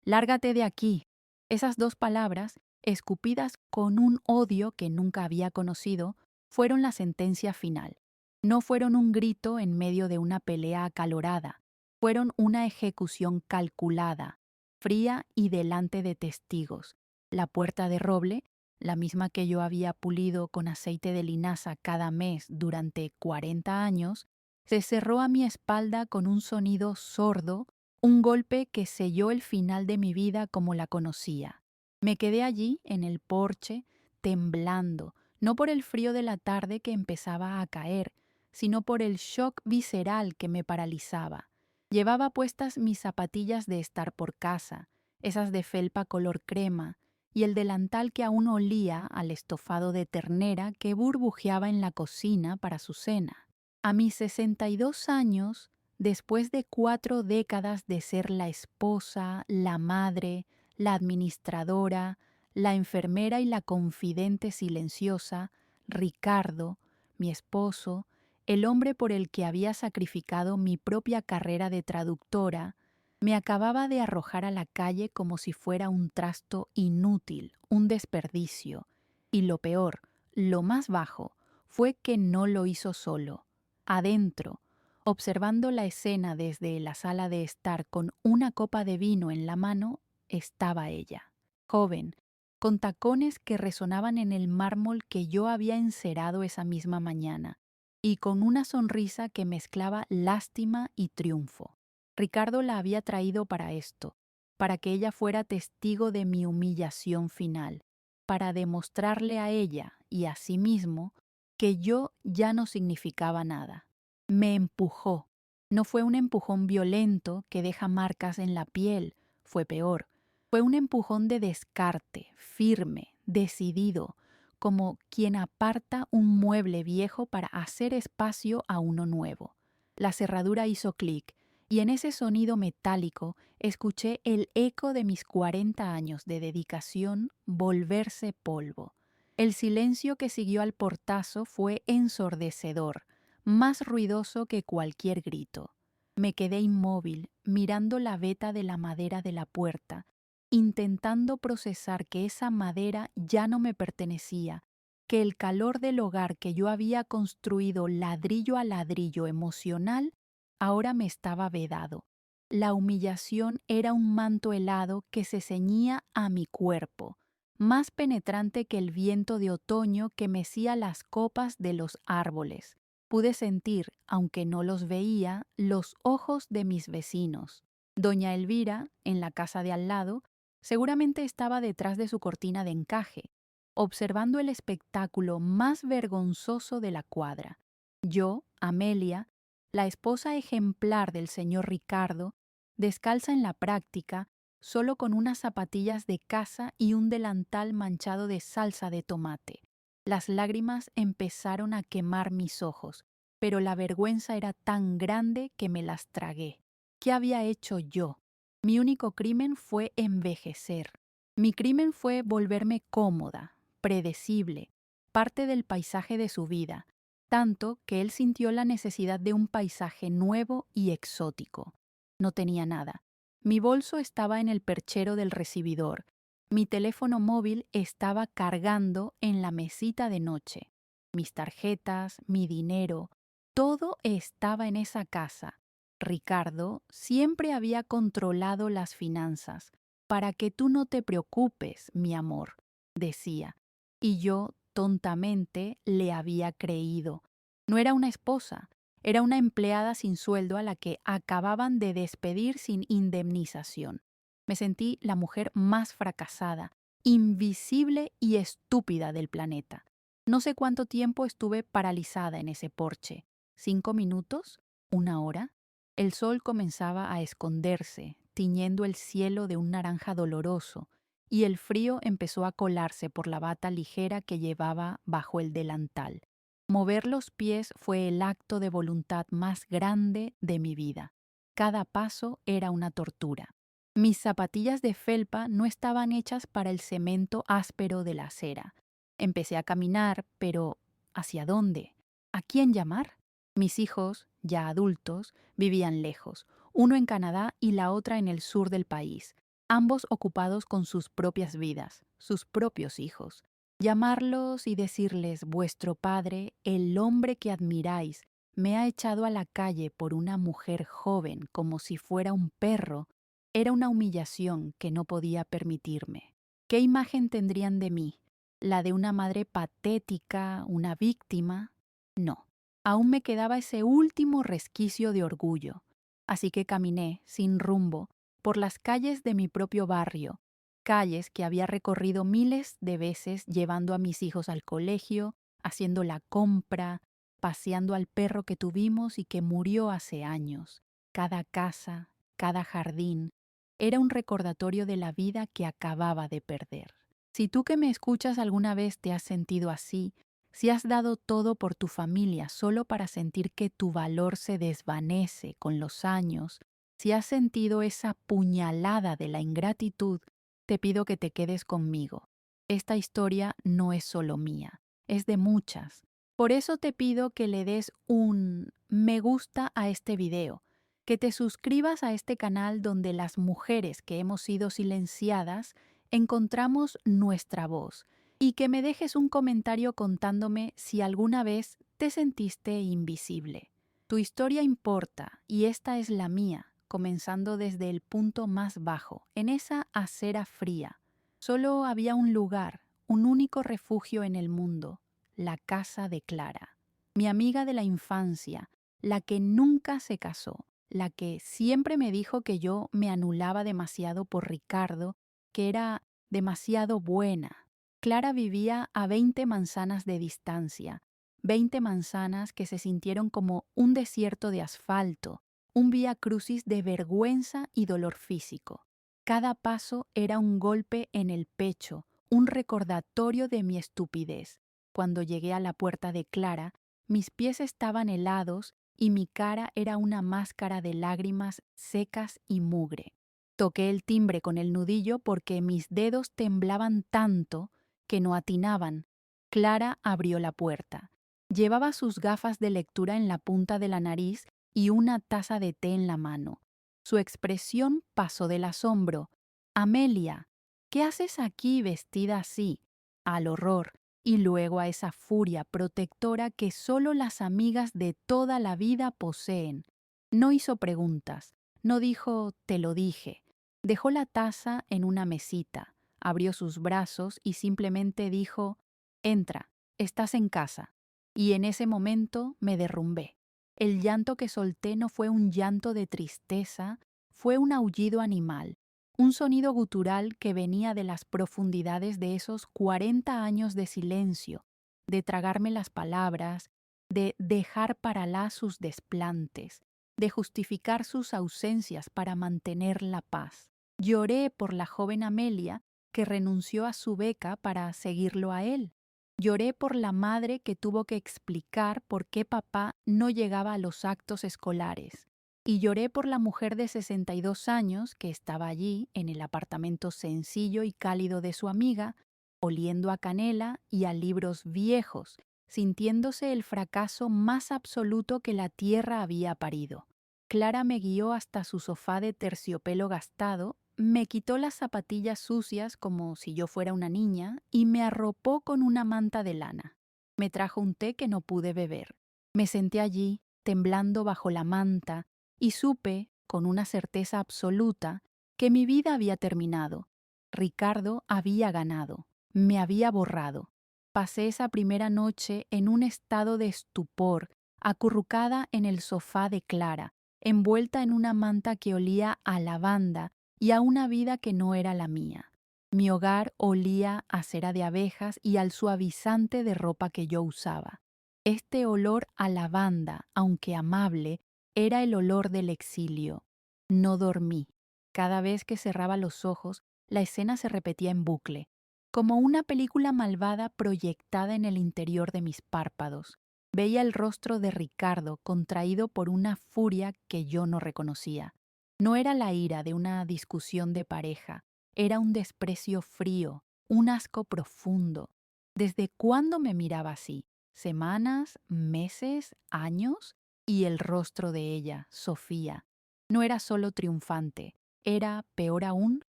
Lárgate de aquí. Esas dos palabras, escupidas con un odio que nunca había conocido, fueron la sentencia final. No fueron un grito en medio de una pelea acalorada, fueron una ejecución calculada, fría y delante de testigos. La puerta de roble, la misma que yo había pulido con aceite de linaza cada mes durante 40 años, se cerró a mi espalda con un sonido sordo, un golpe que selló el final de mi vida como la conocía. Me quedé allí, en el porche, temblando, no por el frío de la tarde que empezaba a caer, sino por el shock visceral que me paralizaba. Llevaba puestas mis zapatillas de estar por casa, esas de felpa color crema, y el delantal que aún olía al estofado de ternera que burbujeaba en la cocina para su cena. A mis 62 años, después de 4 décadas de ser la esposa, la madre, la administradora, la enfermera y la confidente silenciosa, Ricardo, mi esposo, el hombre por el que había sacrificado mi propia carrera de traductora, me acababa de arrojar a la calle como si fuera un trasto inútil, un desperdicio. Y lo peor, lo más bajo, fue que no lo hizo solo. Adentro, observando la escena desde la sala de estar con una copa de vino en la mano, estaba ella, joven, con tacones que resonaban en el mármol que yo había encerado esa misma mañana, y con una sonrisa que mezclaba lástima y triunfo. Ricardo la había traído para esto, para que ella fuera testigo de mi humillación final, para demostrarle a ella y a sí mismo que yo ya no significaba nada. Me empujó. No fue un empujón violento que deja marcas en la piel, fue peor. Fue un empujón de descarte, firme, decidido, como quien aparta un mueble viejo para hacer espacio a uno nuevo. La cerradura hizo clic, y en ese sonido metálico escuché el eco de mis 40 años de dedicación volverse polvo. El silencio que siguió al portazo fue ensordecedor, más ruidoso que cualquier grito. Me quedé inmóvil, mirando la veta de la madera de la puerta, intentando procesar que esa madera ya no me pertenecía, que el calor del hogar que yo había construido ladrillo a ladrillo emocional ahora me estaba vedado. La humillación era un manto helado que se ceñía a mi cuerpo, más penetrante que el viento de otoño que mecía las copas de los árboles. Pude sentir, aunque no los veía, los ojos de mis vecinos. Doña Elvira, en la casa de al lado, seguramente estaba detrás de su cortina de encaje, observando el espectáculo más vergonzoso de la cuadra. Yo, Amelia, la esposa ejemplar del señor Ricardo, descalza en la práctica, solo con unas zapatillas de casa y un delantal manchado de salsa de tomate. Las lágrimas empezaron a quemar mis ojos, pero la vergüenza era tan grande que me las tragué. ¿Qué había hecho yo? Mi único crimen fue envejecer. Mi crimen fue volverme cómoda, predecible, parte del paisaje de su vida, tanto que él sintió la necesidad de un paisaje nuevo y exótico. No tenía nada. Mi bolso estaba en el perchero del recibidor. Mi teléfono móvil estaba cargando en la mesita de noche. Mis tarjetas, mi dinero, todo estaba en esa casa. Ricardo siempre había controlado las finanzas. Para que tú no te preocupes, mi amor, decía. Y yo, tontamente, le había creído. No era una esposa, era una empleada sin sueldo a la que acababan de despedir sin indemnización. Me sentí la mujer más fracasada, invisible y estúpida del planeta. No sé cuánto tiempo estuve paralizada en ese porche. ¿5 minutos? ¿1 hora? El sol comenzaba a esconderse, tiñendo el cielo de un naranja doloroso, y el frío empezó a colarse por la bata ligera que llevaba bajo el delantal. Mover los pies fue el acto de voluntad más grande de mi vida. Cada paso era una tortura. Mis zapatillas de felpa no estaban hechas para el cemento áspero de la acera. Empecé a caminar, pero ¿hacia dónde? ¿A quién llamar? Mis hijos, ya adultos, vivían lejos, uno en Canadá y la otra en el sur del país. ambos ocupados con sus propias vidas, sus propios hijos. Llamarlos y decirles, vuestro padre, el hombre que admiráis, me ha echado a la calle por una mujer joven como si fuera un perro, era una humillación que no podía permitirme. ¿Qué imagen tendrían de mí? ¿La de una madre patética, una víctima? No, aún me quedaba ese último resquicio de orgullo. Así que caminé, sin rumbo, por las calles de mi propio barrio, calles que había recorrido miles de veces llevando a mis hijos al colegio, haciendo la compra, paseando al perro que tuvimos y que murió hace años. Cada casa, cada jardín, era un recordatorio de la vida que acababa de perder. Si tú que me escuchas alguna vez te has sentido así, si has dado todo por tu familia solo para sentir que tu valor se desvanece con los años, si has sentido esa puñalada de la ingratitud, te pido que te quedes conmigo. Esta historia no es solo mía, es de muchas. Por eso te pido que le des un me gusta a este video, que te suscribas a este canal donde las mujeres que hemos sido silenciadas encontramos nuestra voz y que me dejes un comentario contándome si alguna vez te sentiste invisible. Tu historia importa y esta es la mía, comenzando desde el punto más bajo, en esa acera fría. Solo había un lugar, un único refugio en el mundo, la casa de Clara, mi amiga de la infancia, la que nunca se casó, la que siempre me dijo que yo me anulaba demasiado por Ricardo, que era demasiado buena. Clara vivía a 20 manzanas de distancia, 20 manzanas que se sintieron como un desierto de asfalto, un vía crucis de vergüenza y dolor físico. Cada paso era un golpe en el pecho, un recordatorio de mi estupidez. Cuando llegué a la puerta de Clara, mis pies estaban helados y mi cara era una máscara de lágrimas secas y mugre. Toqué el timbre con el nudillo porque mis dedos temblaban tanto que no atinaban. Clara abrió la puerta. Llevaba sus gafas de lectura en la punta de la nariz y una taza de té en la mano. Su expresión pasó del asombro. Amelia, ¿qué haces aquí vestida así? Al horror, y luego a esa furia protectora que solo las amigas de toda la vida poseen. No hizo preguntas, no dijo te lo dije. Dejó la taza en una mesita, abrió sus brazos y simplemente dijo entra, estás en casa. Y en ese momento me derrumbé. El llanto que solté no fue un llanto de tristeza, fue un aullido animal, un sonido gutural que venía de las profundidades de esos 40 años de silencio, de tragarme las palabras, de dejar para lá sus desplantes, de justificar sus ausencias para mantener la paz. Lloré por la joven Amelia que renunció a su beca para seguirlo a él. Lloré por la madre que tuvo que explicar por qué papá no llegaba a los actos escolares. Y lloré por la mujer de 62 años que estaba allí en el apartamento sencillo y cálido de su amiga, oliendo a canela y a libros viejos, sintiéndose el fracaso más absoluto que la tierra había parido. Clara me guió hasta su sofá de terciopelo gastado, me quitó las zapatillas sucias como si yo fuera una niña y me arropó con una manta de lana. Me trajo un té que no pude beber. Me senté allí, temblando bajo la manta, y supe, con una certeza absoluta, que mi vida había terminado. Ricardo había ganado, me había borrado. Pasé esa primera noche en un estado de estupor, acurrucada en el sofá de Clara, envuelta en una manta que olía a lavanda y a una vida que no era la mía. Mi hogar olía a cera de abejas y al suavizante de ropa que yo usaba. Este olor a lavanda, aunque amable, era el olor del exilio. No dormí. Cada vez que cerraba los ojos, la escena se repetía en bucle, como una película malvada proyectada en el interior de mis párpados. Veía el rostro de Ricardo contraído por una furia que yo no reconocía. No era la ira de una discusión de pareja, era un desprecio frío, un asco profundo. ¿Desde cuándo me miraba así? ¿Semanas, meses, años? Y el rostro de ella, Sofía, no era solo triunfante, Era, peor aún,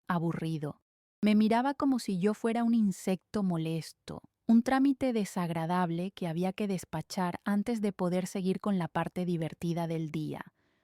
aburrido. Me miraba como si yo fuera un insecto molesto, un trámite desagradable que había que despachar antes de poder seguir con la parte divertida del día.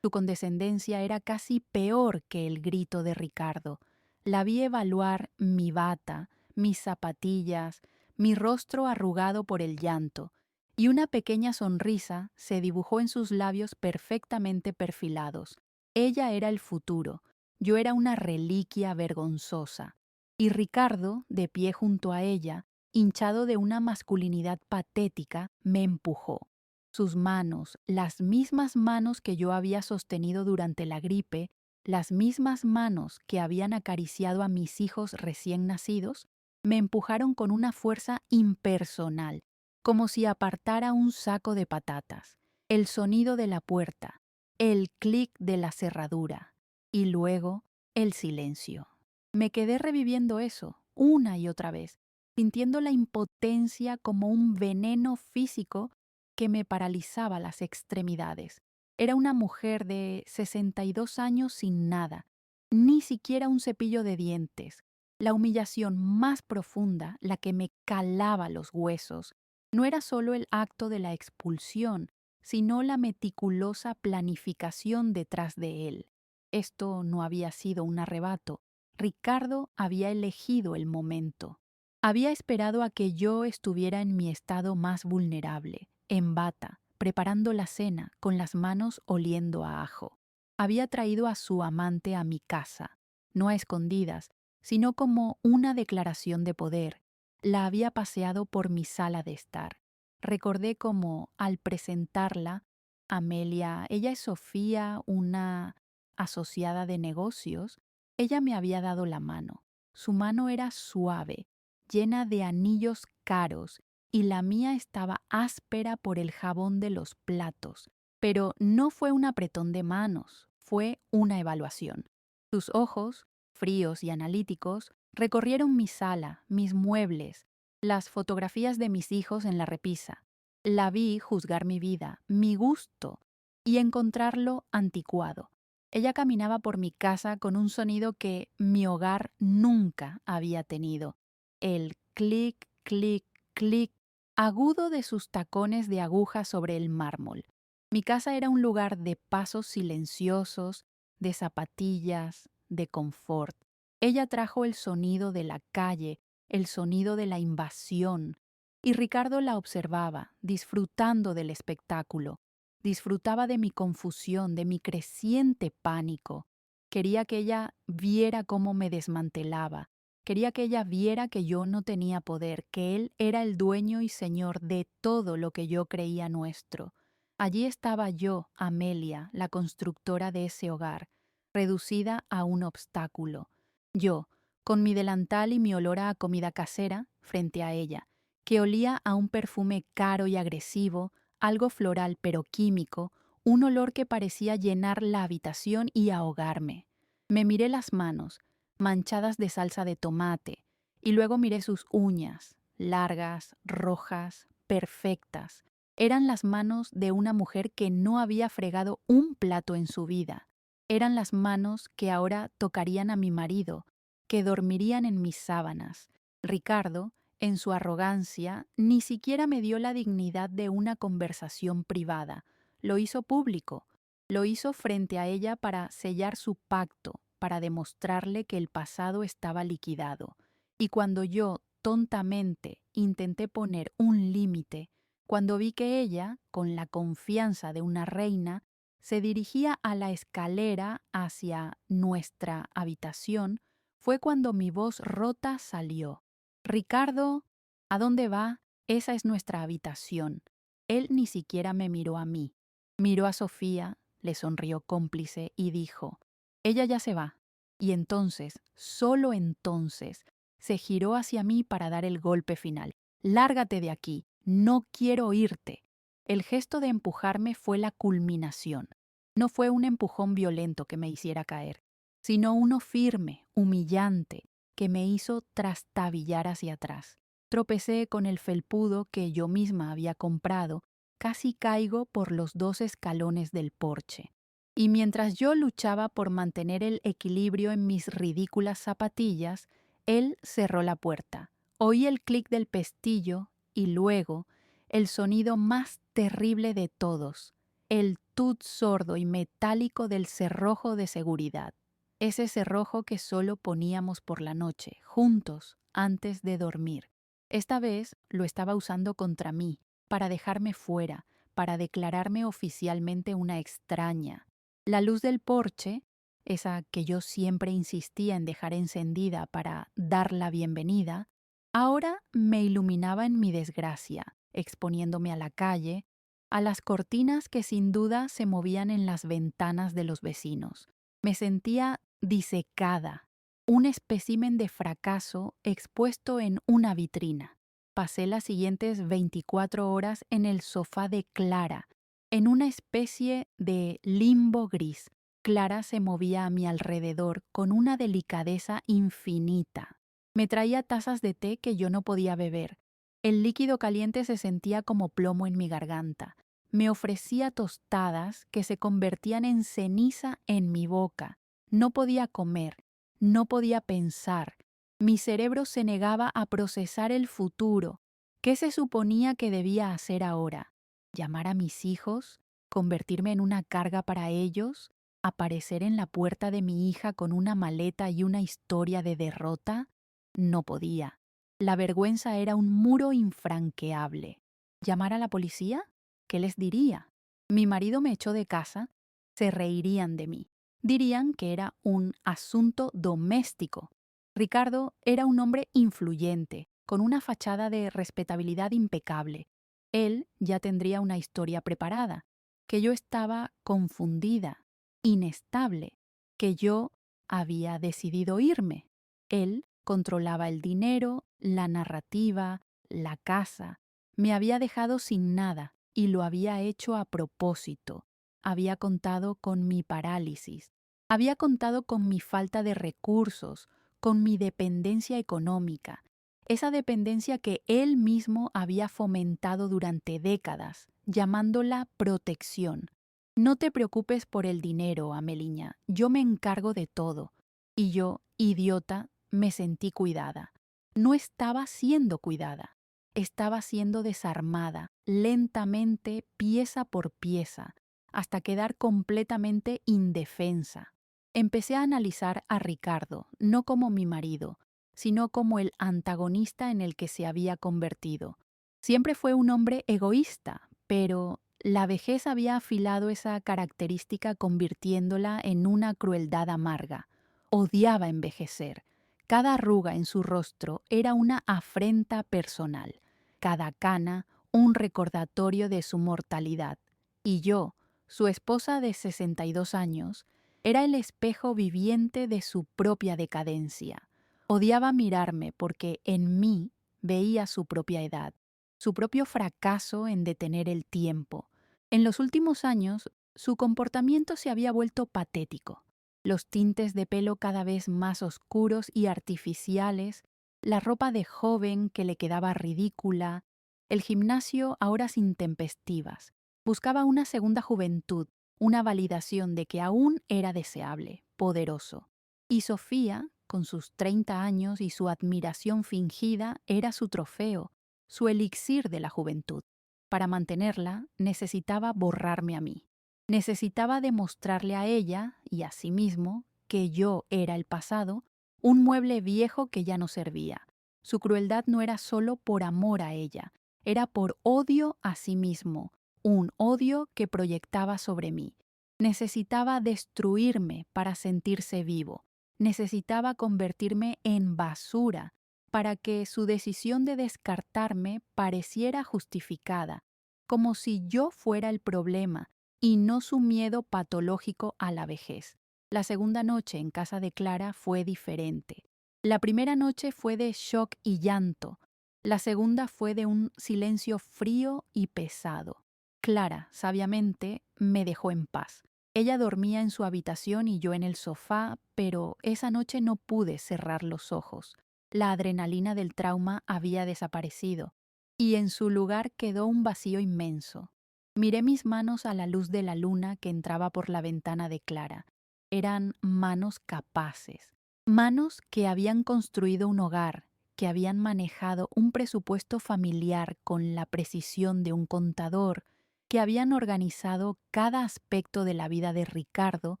Su condescendencia era casi peor que el grito de Ricardo. La vi evaluar mi bata, mis zapatillas, mi rostro arrugado por el llanto, y una pequeña sonrisa se dibujó en sus labios perfectamente perfilados. Ella era el futuro, yo era una reliquia vergonzosa. Y Ricardo, de pie junto a ella, hinchado de una masculinidad patética, me empujó. Sus manos, las mismas manos que yo había sostenido durante la gripe, las mismas manos que habían acariciado a mis hijos recién nacidos, me empujaron con una fuerza impersonal, como si apartara un saco de patatas. El sonido de la puerta, el clic de la cerradura y luego el silencio. Me quedé reviviendo eso una y otra vez, sintiendo la impotencia como un veneno físico que me paralizaba las extremidades. Era una mujer de 62 años sin nada, ni siquiera un cepillo de dientes. La humillación más profunda, la que me calaba los huesos, no era solo el acto de la expulsión, sino la meticulosa planificación detrás de él. Esto no había sido un arrebato. Ricardo había elegido el momento. Había esperado a que yo estuviera en mi estado más vulnerable, en bata, preparando la cena, con las manos oliendo a ajo. Había traído a su amante a mi casa, no a escondidas, sino como una declaración de poder. La había paseado por mi sala de estar. Recordé cómo, al presentarla, Amelia, ella es Sofía, una asociada de negocios, ella me había dado la mano. Su mano era suave, llena de anillos caros, y la mía estaba áspera por el jabón de los platos. Pero no fue un apretón de manos, fue una evaluación. Sus ojos, fríos y analíticos, recorrieron mi sala, mis muebles, las fotografías de mis hijos en la repisa. La vi juzgar mi vida, mi gusto, y encontrarlo anticuado. Ella caminaba por mi casa con un sonido que mi hogar nunca había tenido. El clic, clic, clic agudo de sus tacones de aguja sobre el mármol. Mi casa era un lugar de pasos silenciosos, de zapatillas, de confort. Ella trajo el sonido de la calle, el sonido de la invasión, y Ricardo la observaba, disfrutando del espectáculo. Disfrutaba de mi confusión, de mi creciente pánico. Quería que ella viera cómo me desmantelaba. Quería que ella viera que yo no tenía poder, que él era el dueño y señor de todo lo que yo creía nuestro. Allí estaba yo, Amelia, la constructora de ese hogar, reducida a un obstáculo. Yo, con mi delantal y mi olor a comida casera, frente a ella, que olía a un perfume caro y agresivo, algo floral pero químico, un olor que parecía llenar la habitación y ahogarme. Me miré las manos, manchadas de salsa de tomate, y luego miré sus uñas, largas, rojas, perfectas. Eran las manos de una mujer que no había fregado un plato en su vida. Eran las manos que ahora tocarían a mi marido, que dormirían en mis sábanas. Ricardo, en su arrogancia, ni siquiera me dio la dignidad de una conversación privada. Lo hizo público. Lo hizo frente a ella para sellar su pacto, para demostrarle que el pasado estaba liquidado. Y cuando yo, tontamente, intenté poner un límite, cuando vi que ella, con la confianza de una reina, se dirigía a la escalera hacia nuestra habitación, fue cuando mi voz rota salió. Ricardo, ¿a dónde va? Esa es nuestra habitación. Él ni siquiera me miró a mí. Miró a Sofía, le sonrió cómplice y dijo, ella ya se va. Y entonces, solo entonces, se giró hacia mí para dar el golpe final. Lárgate de aquí, no quiero oírte. El gesto de empujarme fue la culminación. No fue un empujón violento que me hiciera caer, sino uno firme, humillante, que me hizo trastabillar hacia atrás. Tropecé con el felpudo que yo misma había comprado, casi caigo por los 2 escalones del porche. Y mientras yo luchaba por mantener el equilibrio en mis ridículas zapatillas, él cerró la puerta. Oí el clic del pestillo y luego el sonido más terrible de todos, el tut sordo y metálico del cerrojo de seguridad. Ese cerrojo que solo poníamos por la noche, juntos, antes de dormir. Esta vez lo estaba usando contra mí, para dejarme fuera, para declararme oficialmente una extraña. La luz del porche, esa que yo siempre insistía en dejar encendida para dar la bienvenida, ahora me iluminaba en mi desgracia, exponiéndome a la calle, a las cortinas que sin duda se movían en las ventanas de los vecinos. Me sentía disecada, un espécimen de fracaso expuesto en una vitrina. Pasé las siguientes 24 horas en el sofá de Clara, en una especie de limbo gris. Clara se movía a mi alrededor con una delicadeza infinita. Me traía tazas de té que yo no podía beber. El líquido caliente se sentía como plomo en mi garganta. Me ofrecía tostadas que se convertían en ceniza en mi boca. No podía comer, no podía pensar. Mi cerebro se negaba a procesar el futuro. ¿Qué se suponía que debía hacer ahora? ¿Llamar a mis hijos? ¿Convertirme en una carga para ellos? ¿Aparecer en la puerta de mi hija con una maleta y una historia de derrota? No podía. La vergüenza era un muro infranqueable. ¿Llamar a la policía? ¿Qué les diría? Mi marido me echó de casa. Se reirían de mí. Dirían que era un asunto doméstico. Ricardo era un hombre influyente, con una fachada de respetabilidad impecable. Él ya tendría una historia preparada, que yo estaba confundida, inestable, que yo había decidido irme. Él controlaba el dinero, la narrativa, la casa. Me había dejado sin nada y lo había hecho a propósito. Había contado con mi parálisis. Había contado con mi falta de recursos, con mi dependencia económica, esa dependencia que él mismo había fomentado durante décadas, llamándola protección. No te preocupes por el dinero, Ameliña, yo me encargo de todo. Y yo, idiota, me sentí cuidada. No estaba siendo cuidada, estaba siendo desarmada, lentamente, pieza por pieza, hasta quedar completamente indefensa. Empecé a analizar a Ricardo, no como mi marido, sino como el antagonista en el que se había convertido. Siempre fue un hombre egoísta, pero la vejez había afilado esa característica convirtiéndola en una crueldad amarga. Odiaba envejecer. Cada arruga en su rostro era una afrenta personal, cada cana un recordatorio de su mortalidad. Y yo, su esposa de 62 años, era el espejo viviente de su propia decadencia. Odiaba mirarme porque en mí veía su propia edad, su propio fracaso en detener el tiempo. En los últimos años, su comportamiento se había vuelto patético. Los tintes de pelo cada vez más oscuros y artificiales, la ropa de joven que le quedaba ridícula, el gimnasio a horas intempestivas. Buscaba una segunda juventud, una validación de que aún era deseable, poderoso. Y Sofía, con sus 30 años y su admiración fingida, era su trofeo, su elixir de la juventud. Para mantenerla, necesitaba borrarme a mí. Necesitaba demostrarle a ella, y a sí mismo, que yo era el pasado, un mueble viejo que ya no servía. Su crueldad no era solo por amor a ella, era por odio a sí mismo, un odio que proyectaba sobre mí. Necesitaba destruirme para sentirse vivo. Necesitaba convertirme en basura para que su decisión de descartarme pareciera justificada, como si yo fuera el problema y no su miedo patológico a la vejez. La segunda noche en casa de Clara fue diferente. La primera noche fue de shock y llanto. La segunda fue de un silencio frío y pesado. Clara, sabiamente, me dejó en paz. Ella dormía en su habitación y yo en el sofá, pero esa noche no pude cerrar los ojos. La adrenalina del trauma había desaparecido, y en su lugar quedó un vacío inmenso. Miré mis manos a la luz de la luna que entraba por la ventana de Clara. Eran manos capaces, manos que habían construido un hogar, que habían manejado un presupuesto familiar con la precisión de un contador, que habían organizado cada aspecto de la vida de Ricardo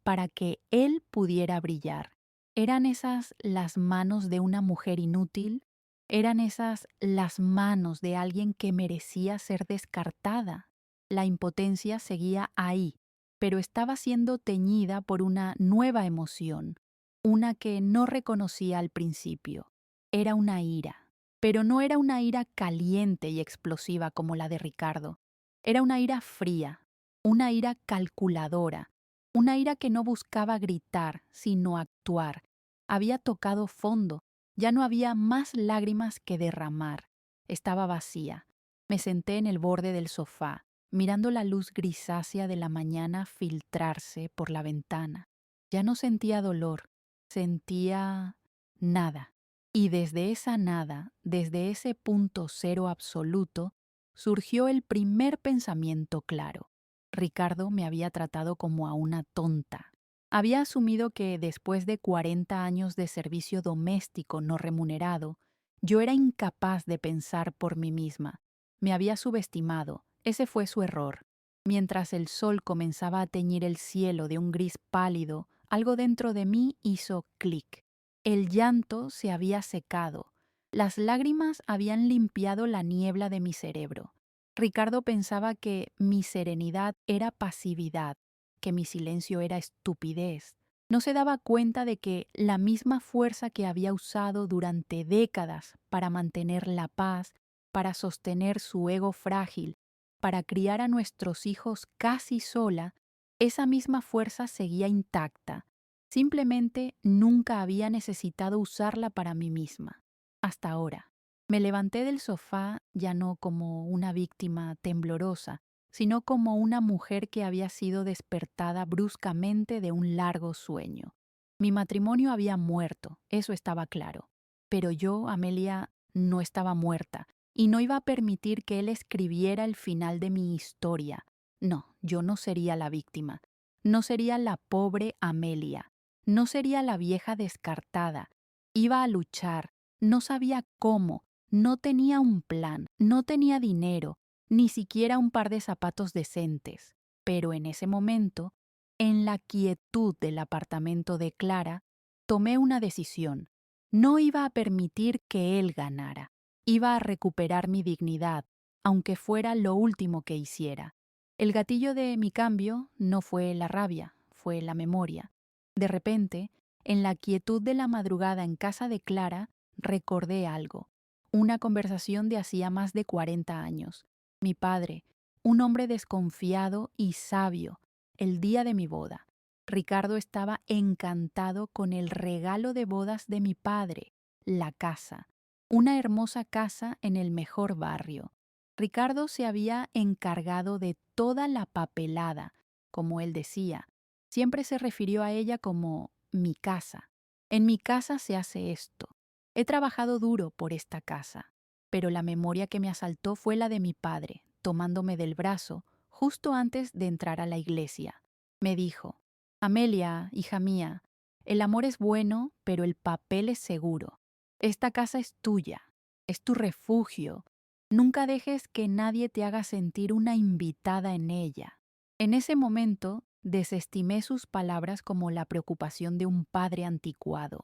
para que él pudiera brillar. ¿Eran esas las manos de una mujer inútil? ¿Eran esas las manos de alguien que merecía ser descartada? La impotencia seguía ahí, pero estaba siendo teñida por una nueva emoción, una que no reconocía al principio. Era una ira, pero no era una ira caliente y explosiva como la de Ricardo. Era una ira fría, una ira calculadora, una ira que no buscaba gritar, sino actuar. Había tocado fondo, ya no había más lágrimas que derramar. Estaba vacía. Me senté en el borde del sofá, mirando la luz grisácea de la mañana filtrarse por la ventana. Ya no sentía dolor, sentía nada. Y desde esa nada, desde ese punto cero absoluto, surgió el primer pensamiento claro. Ricardo me había tratado como a una tonta. Había asumido que después de 40 años de servicio doméstico no remunerado, yo era incapaz de pensar por mí misma. Me había subestimado, ese fue su error. Mientras el sol comenzaba a teñir el cielo de un gris pálido, algo dentro de mí hizo clic. El llanto se había secado. Las lágrimas habían limpiado la niebla de mi cerebro. Ricardo pensaba que mi serenidad era pasividad, que mi silencio era estupidez. No se daba cuenta de que la misma fuerza que había usado durante décadas para mantener la paz, para sostener su ego frágil, para criar a nuestros hijos casi sola, esa misma fuerza seguía intacta. Simplemente nunca había necesitado usarla para mí misma. Hasta ahora. Me levanté del sofá ya no como una víctima temblorosa, sino como una mujer que había sido despertada bruscamente de un largo sueño. Mi matrimonio había muerto, eso estaba claro. Pero yo, Amelia, no estaba muerta, y no iba a permitir que él escribiera el final de mi historia. No, yo no sería la víctima. No sería la pobre Amelia. No sería la vieja descartada. Iba a luchar. No sabía cómo. No tenía un plan. No tenía dinero. Ni siquiera un par de zapatos decentes. Pero en ese momento, en la quietud del apartamento de Clara, tomé una decisión. No iba a permitir que él ganara. Iba a recuperar mi dignidad, aunque fuera lo último que hiciera. El gatillo de mi cambio no fue la rabia, fue la memoria. De repente, en la quietud de la madrugada en casa de Clara, recordé algo. Una conversación de hacía más de 40 años. Mi padre, un hombre desconfiado y sabio, el día de mi boda. Ricardo estaba encantado con el regalo de bodas de mi padre, la casa. Una hermosa casa en el mejor barrio. Ricardo se había encargado de toda la papelada, como él decía. Siempre se refirió a ella como mi casa. En mi casa se hace esto. He trabajado duro por esta casa, pero la memoria que me asaltó fue la de mi padre, tomándome del brazo justo antes de entrar a la iglesia. Me dijo: Amelia, hija mía, el amor es bueno, pero el papel es seguro. Esta casa es tuya, es tu refugio. Nunca dejes que nadie te haga sentir una invitada en ella. En ese momento desestimé sus palabras como la preocupación de un padre anticuado.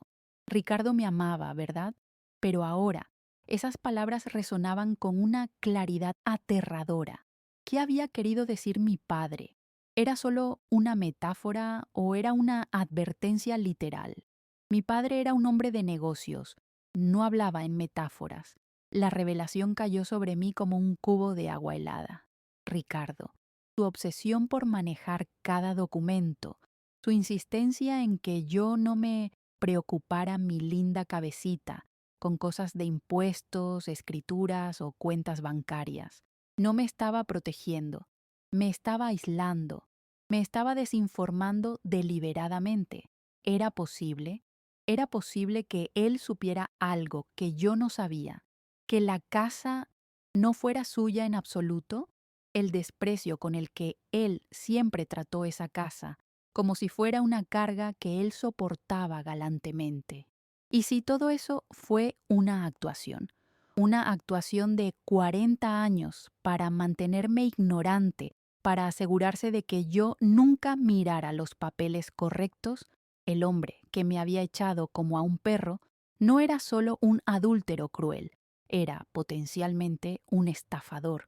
Ricardo me amaba, ¿verdad? Pero ahora, esas palabras resonaban con una claridad aterradora. ¿Qué había querido decir mi padre? ¿Era solo una metáfora o era una advertencia literal? Mi padre era un hombre de negocios, no hablaba en metáforas. La revelación cayó sobre mí como un cubo de agua helada. Ricardo, su obsesión por manejar cada documento, su insistencia en que yo no me preocupara mi linda cabecita con cosas de impuestos, escrituras o cuentas bancarias. No me estaba protegiendo, me estaba aislando, me estaba desinformando deliberadamente. ¿Era posible? ¿Era posible que él supiera algo que yo no sabía? ¿Que la casa no fuera suya en absoluto? el desprecio con el que él siempre trató esa casa, como si fuera una carga que él soportaba galantemente. Y si todo eso fue una actuación de 40 años para mantenerme ignorante, para asegurarse de que yo nunca mirara los papeles correctos, el hombre que me había echado como a un perro no era solo un adúltero cruel, era potencialmente un estafador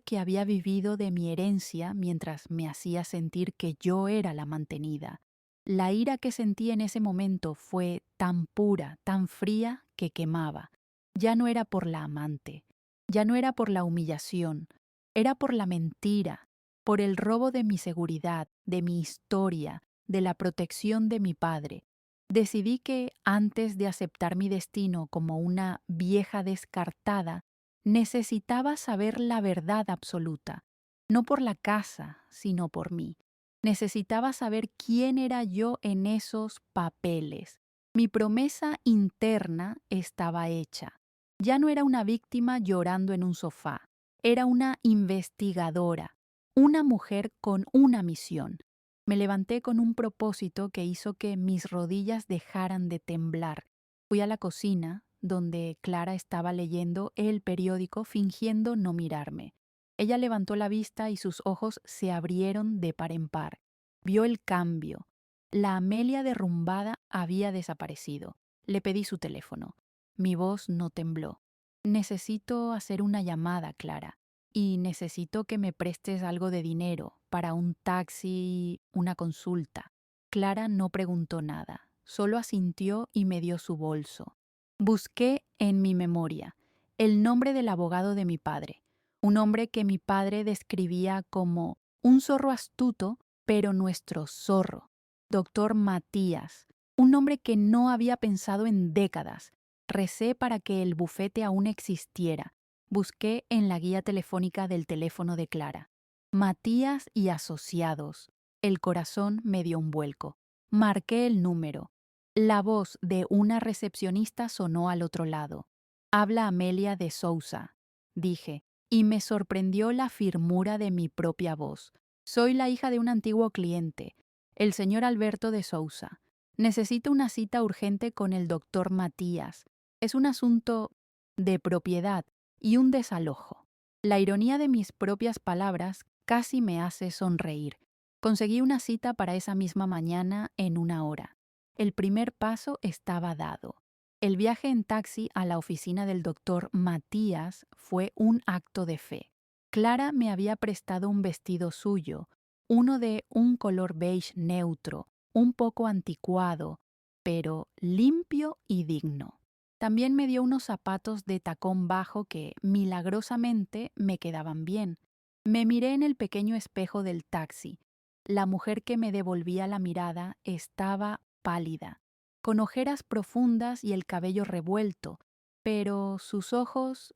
que había vivido de mi herencia mientras me hacía sentir que yo era la mantenida. La ira que sentí en ese momento fue tan pura, tan fría, que quemaba. Ya no era por la amante, ya no era por la humillación, era por la mentira, por el robo de mi seguridad, de mi historia, de la protección de mi padre. Decidí que, antes de aceptar mi destino como una vieja descartada, necesitaba saber la verdad absoluta, no por la casa, sino por mí. Necesitaba saber quién era yo en esos papeles. Mi promesa interna estaba hecha. Ya no era una víctima llorando en un sofá, era una investigadora, una mujer con una misión. Me levanté con un propósito que hizo que mis rodillas dejaran de temblar. Fui a la cocina, donde Clara estaba leyendo el periódico fingiendo no mirarme. Ella levantó la vista y sus ojos se abrieron de par en par. Vio el cambio. La Amelia derrumbada había desaparecido. Le pedí su teléfono. Mi voz no tembló. Necesito hacer una llamada, Clara, y necesito que me prestes algo de dinero para un taxi, una consulta. Clara no preguntó nada, solo asintió y me dio su bolso. Busqué en mi memoria el nombre del abogado de mi padre, un hombre que mi padre describía como un zorro astuto, pero nuestro zorro, doctor Matías, un nombre que no había pensado en décadas. Recé para que el bufete aún existiera. Busqué en la guía telefónica del teléfono de Clara. Matías y Asociados. El corazón me dio un vuelco. Marqué el número. La voz de una recepcionista sonó al otro lado. Habla Amelia de Sousa, dije, y me sorprendió la firmura de mi propia voz. Soy la hija de un antiguo cliente, el señor Alberto de Sousa. Necesito una cita urgente con el doctor Matías. Es un asunto de propiedad y un desalojo. La ironía de mis propias palabras casi me hace sonreír. Conseguí una cita para esa misma mañana en 1 hora. El primer paso estaba dado. El viaje en taxi a la oficina del doctor Matías fue un acto de fe. Clara me había prestado un vestido suyo, uno de un color beige neutro, un poco anticuado, pero limpio y digno. También me dio unos zapatos de tacón bajo que, milagrosamente, me quedaban bien. Me miré en el pequeño espejo del taxi. La mujer que me devolvía la mirada estaba pálida, con ojeras profundas y el cabello revuelto, pero sus ojos,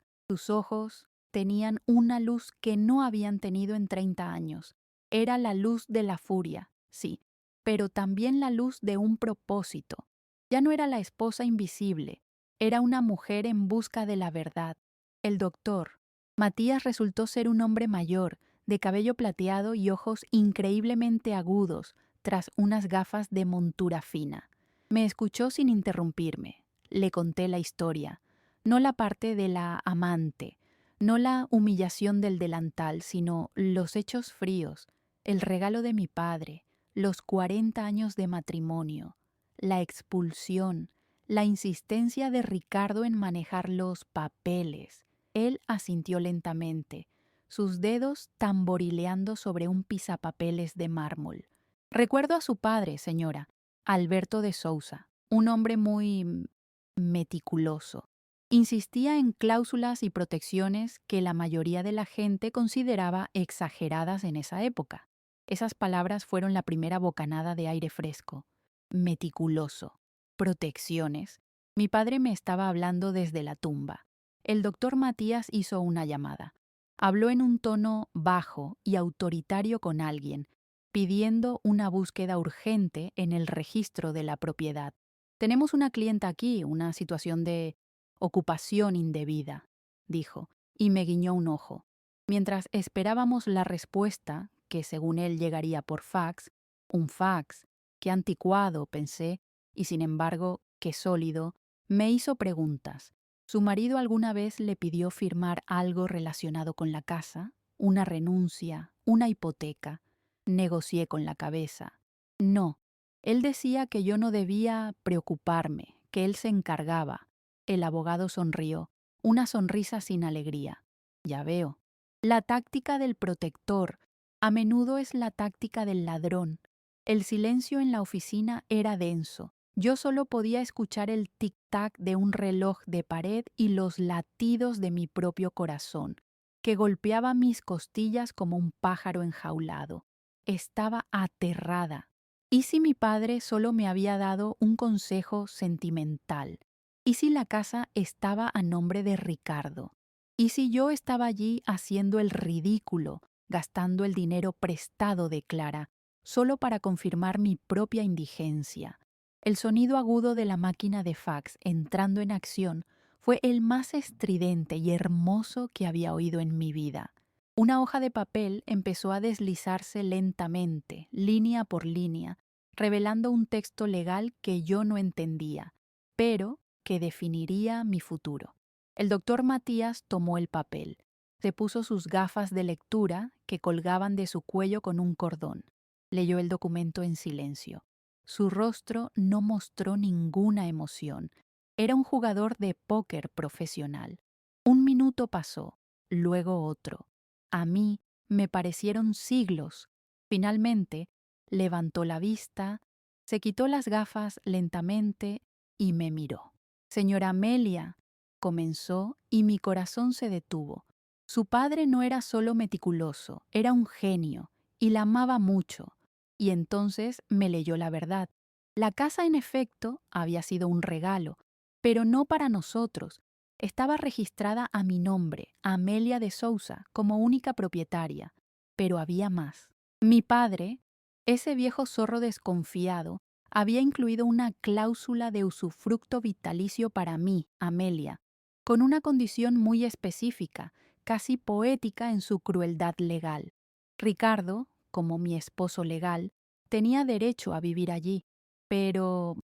tenían una luz que no habían tenido en 30 años. Era la luz de la furia, sí, pero también la luz de un propósito. Ya no era la esposa invisible, era una mujer en busca de la verdad. El doctor, Matías, resultó ser un hombre mayor, de cabello plateado y ojos increíblemente agudos, tras unas gafas de montura fina. Me escuchó sin interrumpirme. Le conté la historia, no la parte de la amante, no la humillación del delantal, sino los hechos fríos, el regalo de mi padre, los 40 años de matrimonio, la expulsión, la insistencia de Ricardo en manejar los papeles. Él asintió lentamente, sus dedos tamborileando sobre un pisapapeles de mármol. Recuerdo a su padre, señora, Alberto de Sousa, un hombre muy meticuloso. Insistía en cláusulas y protecciones que la mayoría de la gente consideraba exageradas en esa época. Esas palabras fueron la primera bocanada de aire fresco. Meticuloso. Protecciones. Mi padre me estaba hablando desde la tumba. El doctor Matías hizo una llamada. Habló en un tono bajo y autoritario con alguien, pidiendo una búsqueda urgente en el registro de la propiedad. Tenemos una clienta aquí, una situación de ocupación indebida, dijo, y me guiñó un ojo. Mientras esperábamos la respuesta, que según él llegaría por fax, un fax, qué anticuado, pensé, y sin embargo, qué sólido, me hizo preguntas. ¿Su marido alguna vez le pidió firmar algo relacionado con la casa? ¿Una renuncia? ¿Una hipoteca? Negocié con la cabeza. No. Él decía que yo no debía preocuparme, que él se encargaba. El abogado sonrió, una sonrisa sin alegría. Ya veo. La táctica del protector a menudo es la táctica del ladrón. El silencio en la oficina era denso. Yo solo podía escuchar el tic-tac de un reloj de pared y los latidos de mi propio corazón, que golpeaba mis costillas como un pájaro enjaulado. Estaba aterrada. ¿Y si mi padre solo me había dado un consejo sentimental? ¿Y si la casa estaba a nombre de Ricardo? ¿Y si yo estaba allí haciendo el ridículo, gastando el dinero prestado de Clara, solo para confirmar mi propia indigencia? El sonido agudo de la máquina de fax entrando en acción fue el más estridente y hermoso que había oído en mi vida. Una hoja de papel empezó a deslizarse lentamente, línea por línea, revelando un texto legal que yo no entendía, pero que definiría mi futuro. El doctor Matías tomó el papel. Se puso sus gafas de lectura que colgaban de su cuello con un cordón. Leyó el documento en silencio. Su rostro no mostró ninguna emoción. Era un jugador de póker profesional. Un minuto pasó, luego otro. A mí me parecieron siglos. Finalmente, levantó la vista, se quitó las gafas lentamente y me miró. Señora Amelia, comenzó y mi corazón se detuvo. Su padre no era solo meticuloso, era un genio y la amaba mucho. Y entonces me leyó la verdad. La casa, en efecto, había sido un regalo, pero no para nosotros. Estaba registrada a mi nombre, Amelia de Sousa, como única propietaria. Pero había más. Mi padre, ese viejo zorro desconfiado, había incluido una cláusula de usufructo vitalicio para mí, Amelia, con una condición muy específica, casi poética en su crueldad legal. Ricardo, como mi esposo legal, tenía derecho a vivir allí, pero...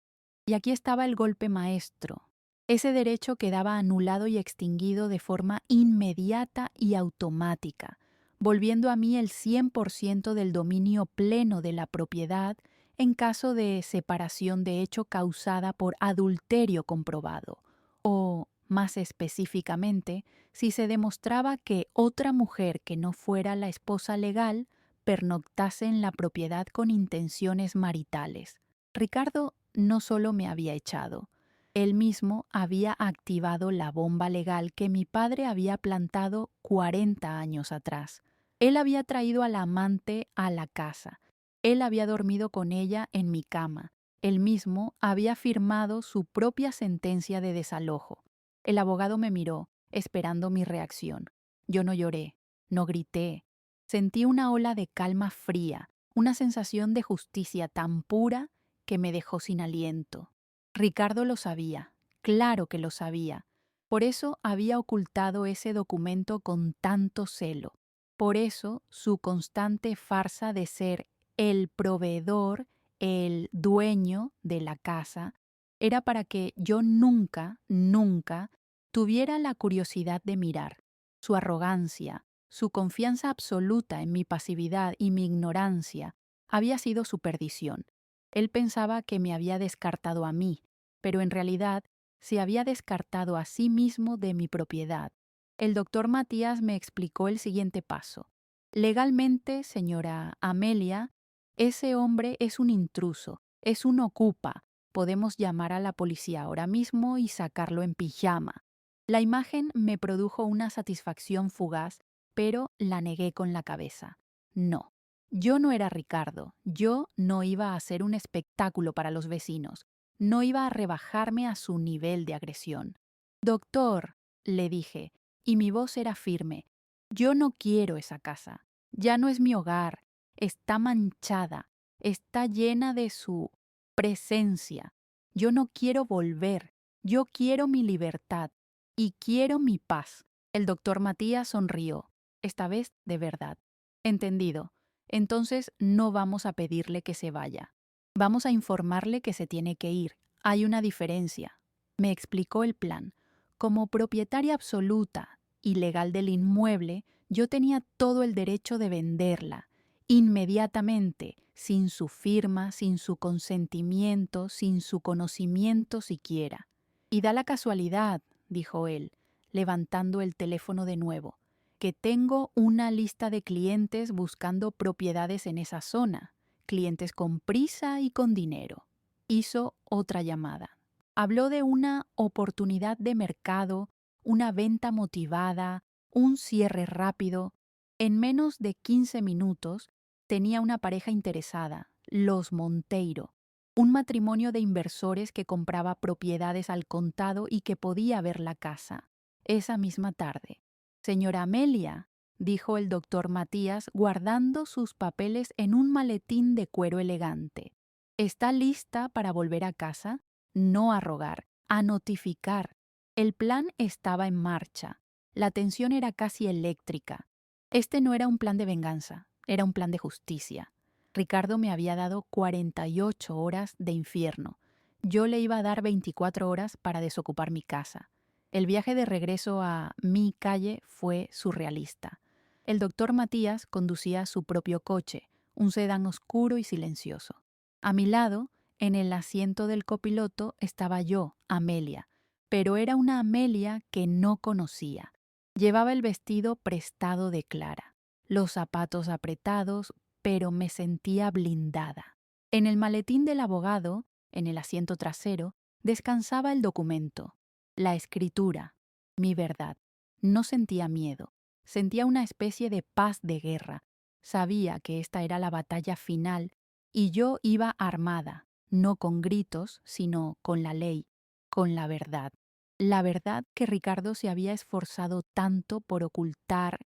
Y aquí estaba el golpe maestro. Ese derecho quedaba anulado y extinguido de forma inmediata y automática, volviendo a mí el 100% del dominio pleno de la propiedad en caso de separación de hecho causada por adulterio comprobado, o, más específicamente, si se demostraba que otra mujer que no fuera la esposa legal pernoctase en la propiedad con intenciones maritales. Ricardo no solo me había echado, él mismo había activado la bomba legal que mi padre había plantado 40 años atrás. Él había traído a la amante a la casa. Él había dormido con ella en mi cama. Él mismo había firmado su propia sentencia de desalojo. El abogado me miró, esperando mi reacción. Yo no lloré, no grité. Sentí una ola de calma fría, una sensación de justicia tan pura que me dejó sin aliento. Ricardo lo sabía, claro que lo sabía. Por eso había ocultado ese documento con tanto celo. Por eso su constante farsa de ser el proveedor, el dueño de la casa, era para que yo nunca, nunca tuviera la curiosidad de mirar. Su arrogancia, su confianza absoluta en mi pasividad y mi ignorancia había sido su perdición. Él pensaba que me había descartado a mí, pero en realidad se había descartado a sí mismo de mi propiedad. El doctor Matías me explicó el siguiente paso. Legalmente, señora Amelia, ese hombre es un intruso, es un ocupa. Podemos llamar a la policía ahora mismo y sacarlo en pijama. La imagen me produjo una satisfacción fugaz, pero la negué con la cabeza. No, yo no era Ricardo, yo no iba a hacer un espectáculo para los vecinos, no iba a rebajarme a su nivel de agresión. Doctor, le dije, y mi voz era firme, yo no quiero esa casa, ya no es mi hogar, está manchada, está llena de su presencia. Yo no quiero volver, yo quiero mi libertad y quiero mi paz. El doctor Matías sonrió. esta vez de verdad. Entendido. Entonces no vamos a pedirle que se vaya. Vamos a informarle que se tiene que ir. Hay una diferencia. Me explicó el plan. Como propietaria absoluta y legal del inmueble, yo tenía todo el derecho de venderla, inmediatamente, sin su firma, sin su consentimiento, sin su conocimiento siquiera. Y da la casualidad, dijo él, levantando el teléfono de nuevo, que tengo una lista de clientes buscando propiedades en esa zona, clientes con prisa y con dinero. Hizo otra llamada. Habló de una oportunidad de mercado, una venta motivada, un cierre rápido. En menos de 15 minutos tenía una pareja interesada, los Monteiro, un matrimonio de inversores que compraba propiedades al contado y que podía ver la casa esa misma tarde. Señora Amelia, dijo el doctor Matías, guardando sus papeles en un maletín de cuero elegante. ¿Está lista para volver a casa? No a rogar, a notificar. El plan estaba en marcha. La tensión era casi eléctrica. Este no era un plan de venganza, era un plan de justicia. Ricardo me había dado 48 horas de infierno. Yo le iba a dar 24 horas para desocupar mi casa. El viaje de regreso a mi calle fue surrealista. El doctor Matías conducía su propio coche, un sedán oscuro y silencioso. A mi lado, en el asiento del copiloto, estaba yo, Amelia, pero era una Amelia que no conocía. Llevaba el vestido prestado de Clara, los zapatos apretados, pero me sentía blindada. En el maletín del abogado, en el asiento trasero, descansaba el documento. La escritura, mi verdad. No sentía miedo, sentía una especie de paz de guerra. Sabía que esta era la batalla final y yo iba armada, no con gritos, sino con la ley, con la verdad. La verdad que Ricardo se había esforzado tanto por ocultar,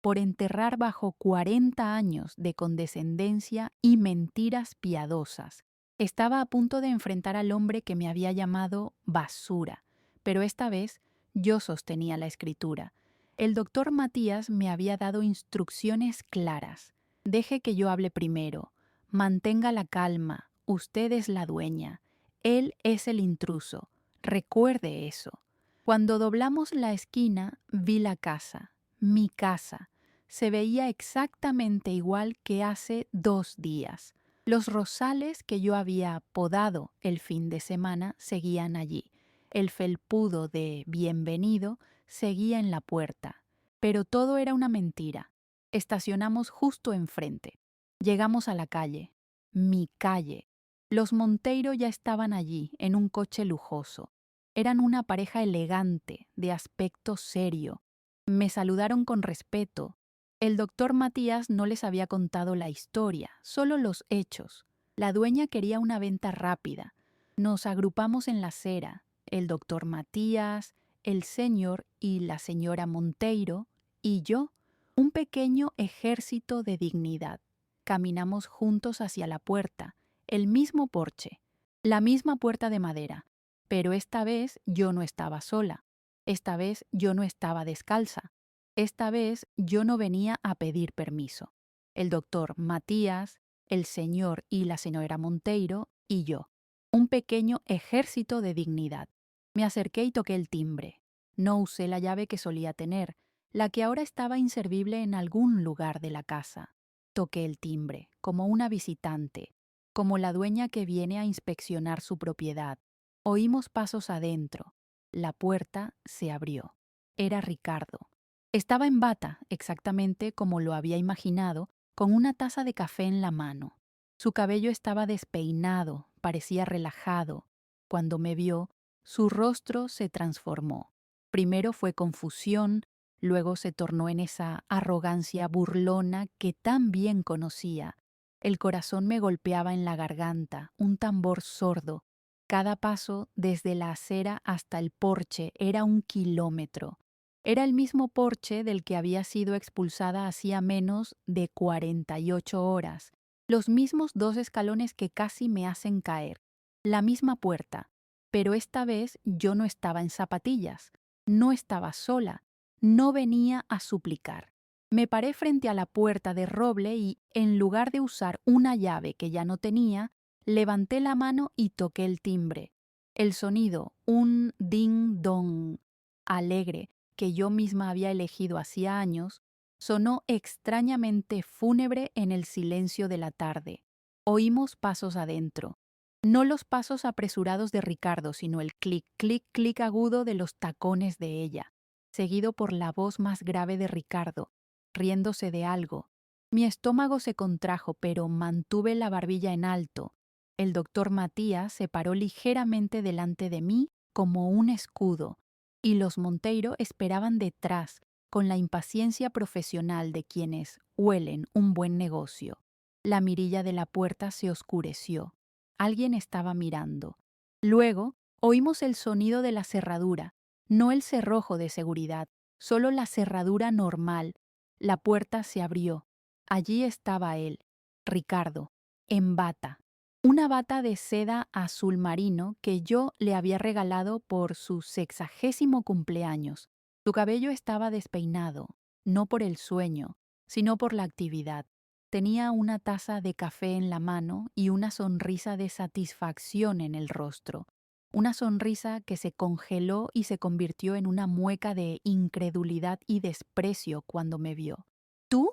por enterrar bajo 40 años de condescendencia y mentiras piadosas. Estaba a punto de enfrentar al hombre que me había llamado basura, pero esta vez yo sostenía la escritura. El doctor Matías me había dado instrucciones claras. Deje que yo hable primero. Mantenga la calma. Usted es la dueña. Él es el intruso. Recuerde eso. Cuando doblamos la esquina, vi la casa, mi casa. Se veía exactamente igual que hace 2 días. Los rosales que yo había podado el fin de semana seguían allí. El felpudo de bienvenido seguía en la puerta. Pero todo era una mentira. Estacionamos justo enfrente. Llegamos a la calle. Mi calle. Los Monteiro ya estaban allí, en un coche lujoso. Eran una pareja elegante, de aspecto serio. Me saludaron con respeto. El doctor Matías no les había contado la historia, solo los hechos. La dueña quería una venta rápida. Nos agrupamos en la acera. El doctor Matías, el señor y la señora Monteiro y yo, un pequeño ejército de dignidad. Caminamos juntos hacia la puerta, el mismo porche, la misma puerta de madera, pero esta vez yo no estaba sola, esta vez yo no estaba descalza, esta vez yo no venía a pedir permiso. El doctor Matías, el señor y la señora Monteiro y yo, un pequeño ejército de dignidad. Me acerqué y toqué el timbre. No usé la llave que solía tener, la que ahora estaba inservible en algún lugar de la casa. Toqué el timbre, como una visitante, como la dueña que viene a inspeccionar su propiedad. Oímos pasos adentro. La puerta se abrió. Era Ricardo. Estaba en bata, exactamente como lo había imaginado, con una taza de café en la mano. Su cabello estaba despeinado, parecía relajado. Cuando me vio, su rostro se transformó. Primero fue confusión, luego se tornó en esa arrogancia burlona que tan bien conocía. El corazón me golpeaba en la garganta, un tambor sordo. Cada paso, desde la acera hasta el porche, era 1 kilómetro. Era el mismo porche del que había sido expulsada hacía menos de 48 horas. Los mismos 2 escalones que casi me hacen caer. La misma puerta. Pero esta vez yo no estaba en zapatillas. No estaba sola. No venía a suplicar. Me paré frente a la puerta de roble y, en lugar de usar una llave que ya no tenía, levanté la mano y toqué el timbre. El sonido, un ding-dong alegre que yo misma había elegido hacía años, sonó extrañamente fúnebre en el silencio de la tarde. Oímos pasos adentro. No los pasos apresurados de Ricardo, sino el clic, clic, clic agudo de los tacones de ella, seguido por la voz más grave de Ricardo, riéndose de algo. Mi estómago se contrajo, pero mantuve la barbilla en alto. El doctor Matías se paró ligeramente delante de mí como un escudo, y los Monteiro esperaban detrás, con la impaciencia profesional de quienes huelen un buen negocio. La mirilla de la puerta se oscureció. Alguien estaba mirando. Luego oímos el sonido de la cerradura, no el cerrojo de seguridad, solo la cerradura normal. La puerta se abrió. Allí estaba él, Ricardo, en bata. Una bata de seda azul marino que yo le había regalado por su 60º cumpleaños. Su cabello estaba despeinado, no por el sueño, sino por la actividad. Tenía una taza de café en la mano y una sonrisa de satisfacción en el rostro. Una sonrisa que se congeló y se convirtió en una mueca de incredulidad y desprecio cuando me vio. ¿Tú?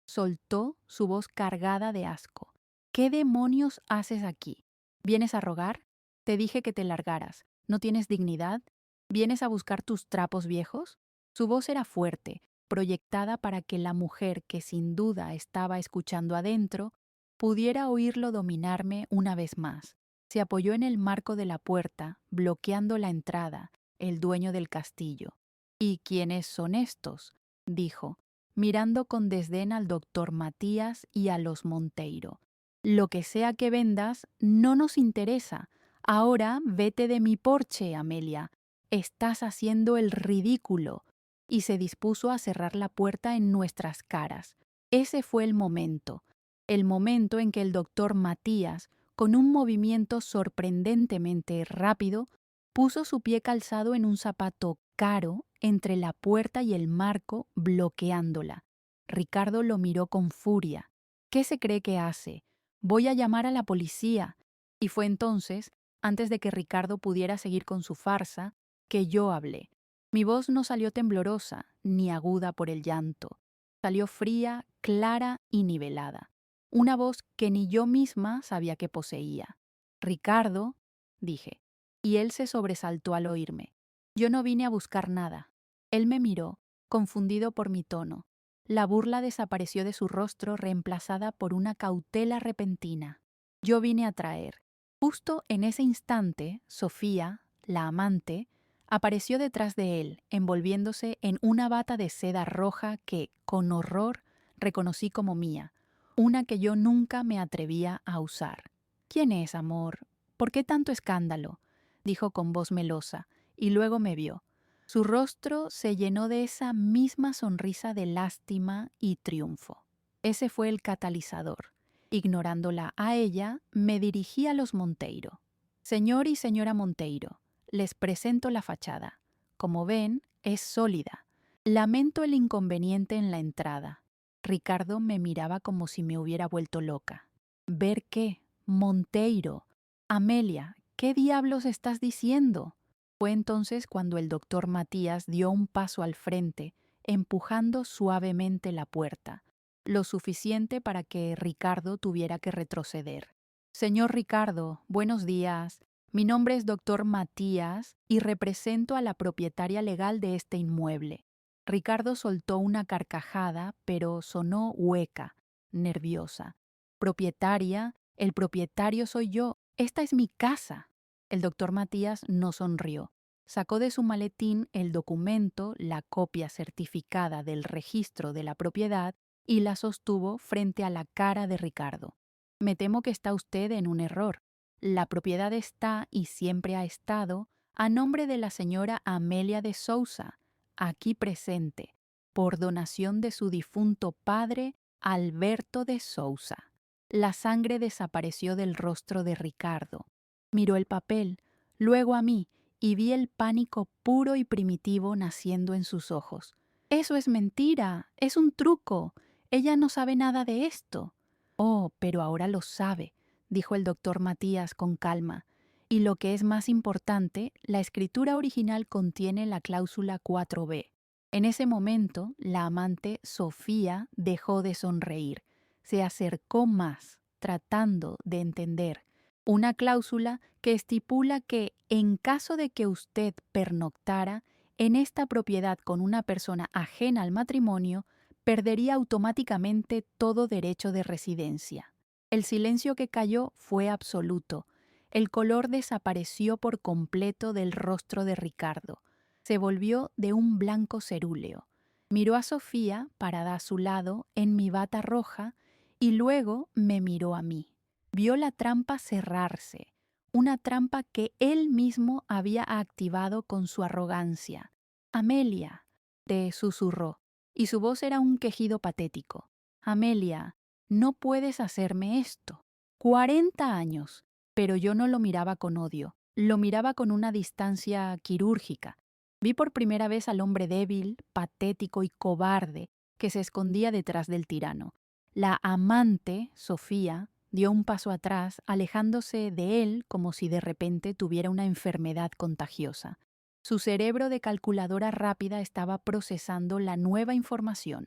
Soltó su voz cargada de asco. ¿Qué demonios haces aquí? ¿Vienes a rogar? Te dije que te largaras. ¿No tienes dignidad? ¿Vienes a buscar tus trapos viejos? Su voz era fuerte, proyectada para que la mujer que sin duda estaba escuchando adentro pudiera oírlo dominarme una vez más. Se apoyó en el marco de la puerta, bloqueando la entrada, el dueño del castillo. ¿Y quiénes son estos?, dijo, mirando con desdén al doctor Matías y a los Monteiro. Lo que sea que vendas no nos interesa. Ahora vete de mi porche, Amelia. Estás haciendo el ridículo. Y se dispuso a cerrar la puerta en nuestras caras. Ese fue el momento en que el doctor Matías, con un movimiento sorprendentemente rápido, puso su pie calzado en un zapato caro entre la puerta y el marco, bloqueándola. Ricardo lo miró con furia. ¿Qué se cree que hace? Voy a llamar a la policía. Y fue entonces, antes de que Ricardo pudiera seguir con su farsa, que yo hablé. Mi voz no salió temblorosa ni aguda por el llanto. Salió fría, clara y nivelada. Una voz que ni yo misma sabía que poseía. Ricardo, dije, y él se sobresaltó al oírme. Yo no vine a buscar nada. Él me miró, confundido por mi tono. La burla desapareció de su rostro, reemplazada por una cautela repentina. Yo vine a traer. Justo en ese instante, Sofía, la amante, apareció detrás de él, envolviéndose en una bata de seda roja que, con horror, reconocí como mía, una que yo nunca me atrevía a usar. ¿Quién es, amor? ¿Por qué tanto escándalo?, dijo con voz melosa, y luego me vio. Su rostro se llenó de esa misma sonrisa de lástima y triunfo. Ese fue el catalizador. Ignorándola a ella, me dirigí a los Monteiro. Señor y señora Monteiro, les presento la fachada. Como ven, es sólida. Lamento el inconveniente en la entrada. Ricardo me miraba como si me hubiera vuelto loca. ¿Ver qué? Monteiro. Amelia, ¿qué diablos estás diciendo? Fue entonces cuando el doctor Matías dio un paso al frente, empujando suavemente la puerta, lo suficiente para que Ricardo tuviera que retroceder. Señor Ricardo, buenos días. Mi nombre es doctor Matías y represento a la propietaria legal de este inmueble. Ricardo soltó una carcajada, pero sonó hueca, nerviosa. Propietaria, el propietario soy yo. Esta es mi casa. El doctor Matías no sonrió. Sacó de su maletín el documento, la copia certificada del registro de la propiedad, y la sostuvo frente a la cara de Ricardo. Me temo que está usted en un error. La propiedad está, y siempre ha estado, a nombre de la señora Amelia de Sousa, aquí presente, por donación de su difunto padre, Alberto de Sousa. La sangre desapareció del rostro de Ricardo. Miró el papel, luego a mí, y vi el pánico puro y primitivo naciendo en sus ojos. Eso es mentira, es un truco. Ella no sabe nada de esto. Oh, pero ahora lo sabe, dijo el doctor Matías con calma. Y lo que es más importante, la escritura original contiene la cláusula 4b. En ese momento, la amante Sofía dejó de sonreír. Se acercó más, tratando de entender. Una cláusula que estipula que, en caso de que usted pernoctara en esta propiedad con una persona ajena al matrimonio, perdería automáticamente todo derecho de residencia. El silencio que cayó fue absoluto. El color desapareció por completo del rostro de Ricardo. Se volvió de un blanco cerúleo. Miró a Sofía, parada a su lado, en mi bata roja, y luego me miró a mí. Vio la trampa cerrarse, una trampa que él mismo había activado con su arrogancia. «Amelia», le susurró, y su voz era un quejido patético. «Amelia, no puedes hacerme esto. 40 años». Pero yo no lo miraba con odio, lo miraba con una distancia quirúrgica. Vi por primera vez al hombre débil, patético y cobarde que se escondía detrás del tirano. La amante, Sofía, dio un paso atrás, alejándose de él como si de repente tuviera una enfermedad contagiosa. Su cerebro de calculadora rápida estaba procesando la nueva información.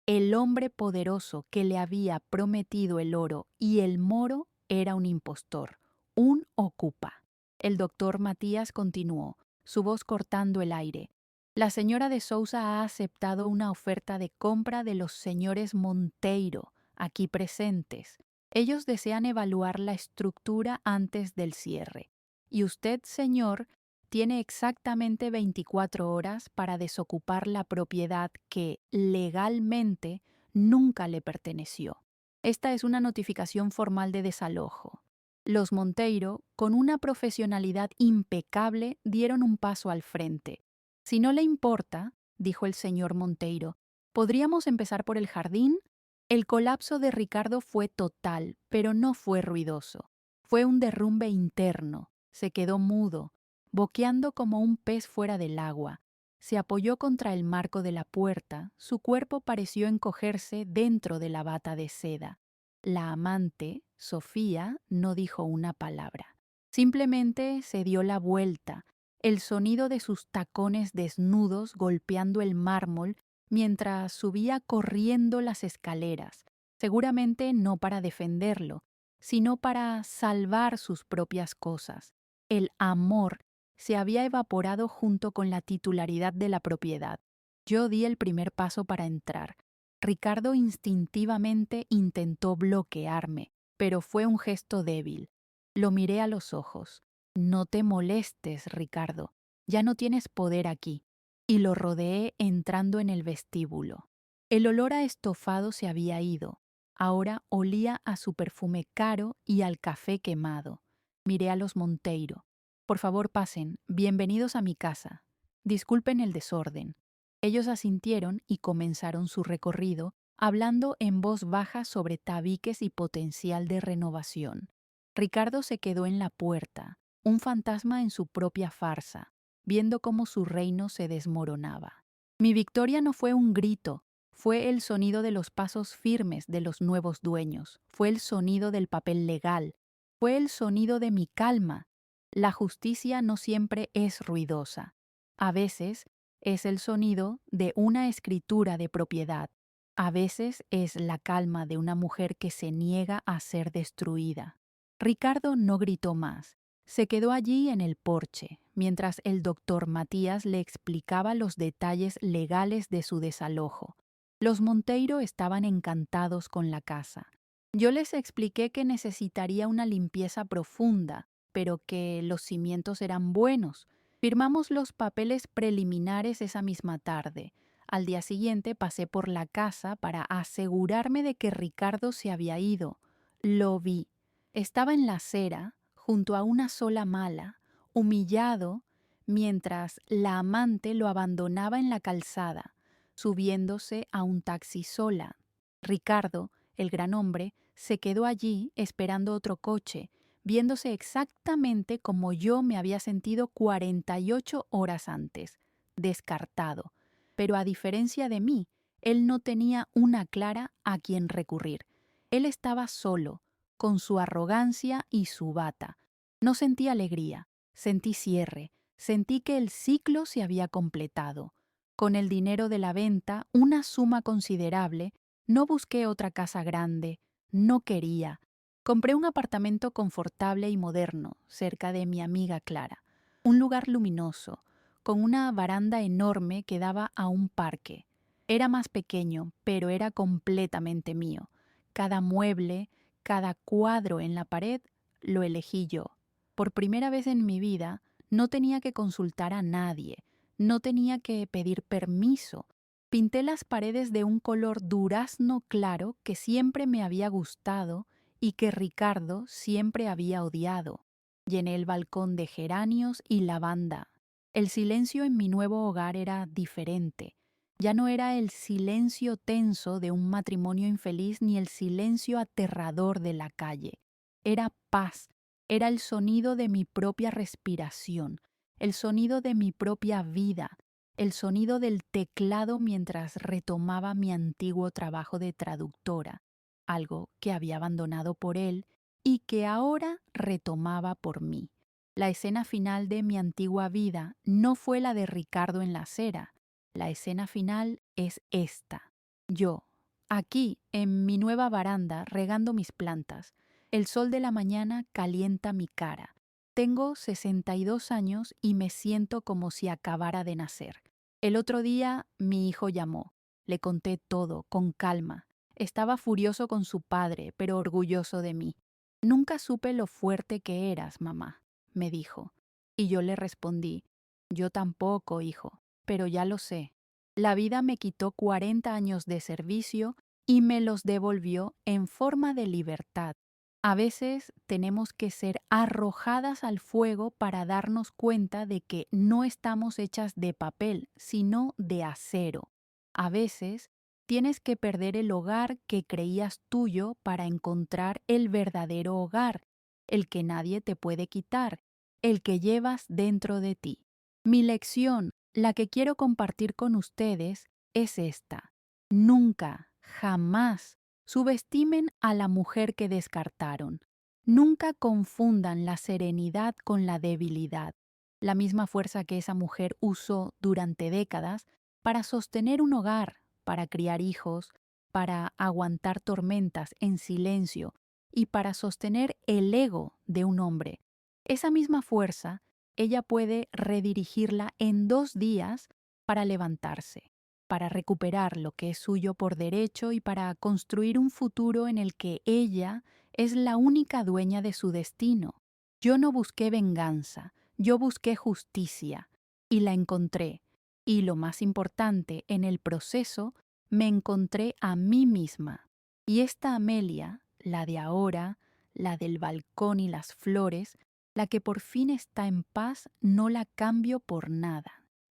El hombre poderoso que le había prometido el oro y el moro era un impostor, un ocupa. El doctor Matías continuó, su voz cortando el aire. La señora de Sousa ha aceptado una oferta de compra de los señores Monteiro, aquí presentes. Ellos desean evaluar la estructura antes del cierre. Y usted, señor, tiene exactamente 24 horas para desocupar la propiedad que, legalmente, nunca le perteneció. Esta es una notificación formal de desalojo. Los Monteiro, con una profesionalidad impecable, dieron un paso al frente. «Si no le importa», dijo el señor Monteiro, «¿podríamos empezar por el jardín?» El colapso de Ricardo fue total, pero no fue ruidoso. Fue un derrumbe interno. Se quedó mudo, boqueando como un pez fuera del agua. Se apoyó contra el marco de la puerta, su cuerpo pareció encogerse dentro de la bata de seda. La amante, Sofía, no dijo una palabra. Simplemente se dio la vuelta, el sonido de sus tacones desnudos golpeando el mármol mientras subía corriendo las escaleras, seguramente no para defenderlo, sino para salvar sus propias cosas. El amor se había evaporado junto con la titularidad de la propiedad. Yo di el primer paso para entrar. Ricardo instintivamente intentó bloquearme, pero fue un gesto débil. Lo miré a los ojos. «No te molestes, Ricardo. Ya no tienes poder aquí». Y lo rodeé entrando en el vestíbulo. El olor a estofado se había ido. Ahora olía a su perfume caro y al café quemado. Miré a los Monteiro. «Por favor, pasen. Bienvenidos a mi casa. Disculpen el desorden». Ellos asintieron y comenzaron su recorrido, hablando en voz baja sobre tabiques y potencial de renovación. Ricardo se quedó en la puerta, un fantasma en su propia farsa, viendo cómo su reino se desmoronaba. Mi victoria no fue un grito, fue el sonido de los pasos firmes de los nuevos dueños, fue el sonido del papel legal, fue el sonido de mi calma. La justicia no siempre es ruidosa. A veces es el sonido de una escritura de propiedad. A veces es la calma de una mujer que se niega a ser destruida. Ricardo no gritó más. Se quedó allí en el porche, mientras el doctor Matías le explicaba los detalles legales de su desalojo. Los Monteiro estaban encantados con la casa. Yo les expliqué que necesitaría una limpieza profunda, pero que los cimientos eran buenos. Firmamos los papeles preliminares esa misma tarde. Al día siguiente pasé por la casa para asegurarme de que Ricardo se había ido. Lo vi. Estaba en la acera, junto a una sola mala, humillado, mientras la amante lo abandonaba en la calzada, subiéndose a un taxi sola. Ricardo, el gran hombre, se quedó allí esperando otro coche, viéndose exactamente como yo me había sentido 48 horas antes, descartado. Pero a diferencia de mí, él no tenía una Clara a quien recurrir. Él estaba solo, con su arrogancia y su bata. No sentí alegría, sentí cierre, sentí que el ciclo se había completado. Con el dinero de la venta, una suma considerable, no busqué otra casa grande, no quería. Compré un apartamento confortable y moderno, cerca de mi amiga Clara. Un lugar luminoso, con una baranda enorme que daba a un parque. Era más pequeño, pero era completamente mío. Cada mueble, cada cuadro en la pared, lo elegí yo. Por primera vez en mi vida, no tenía que consultar a nadie, no tenía que pedir permiso. Pinté las paredes de un color durazno claro que siempre me había gustado y que Ricardo siempre había odiado. Llené el balcón de geranios y lavanda. El silencio en mi nuevo hogar era diferente. Ya no era el silencio tenso de un matrimonio infeliz ni el silencio aterrador de la calle. Era paz, era el sonido de mi propia respiración, el sonido de mi propia vida, el sonido del teclado mientras retomaba mi antiguo trabajo de traductora, algo que había abandonado por él y que ahora retomaba por mí. La escena final de mi antigua vida no fue la de Ricardo en la acera. La escena final es esta. Yo, aquí, en mi nueva baranda, regando mis plantas. El sol de la mañana calienta mi cara. Tengo 62 años y me siento como si acabara de nacer. El otro día mi hijo llamó. Le conté todo, con calma. Estaba furioso con su padre, pero orgulloso de mí. Nunca supe lo fuerte que eras, mamá, me dijo. Y yo le respondí, yo tampoco, hijo, pero ya lo sé. La vida me quitó 40 años de servicio y me los devolvió en forma de libertad. A veces tenemos que ser arrojadas al fuego para darnos cuenta de que no estamos hechas de papel, sino de acero. A veces tienes que perder el hogar que creías tuyo para encontrar el verdadero hogar, el que nadie te puede quitar, el que llevas dentro de ti. Mi lección, la que quiero compartir con ustedes, es esta. Nunca, jamás subestimen a la mujer que descartaron. Nunca confundan la serenidad con la debilidad. La misma fuerza que esa mujer usó durante décadas para sostener un hogar, para criar hijos, para aguantar tormentas en silencio y para sostener el ego de un hombre. Esa misma fuerza, ella puede redirigirla en 2 días para levantarse, para recuperar lo que es suyo por derecho y para construir un futuro en el que ella es la única dueña de su destino. Yo no busqué venganza, yo busqué justicia y la encontré. Y lo más importante, en el proceso, me encontré a mí misma. Y esta Amelia, la de ahora, la del balcón y las flores, la que por fin está en paz, no la cambio por nada.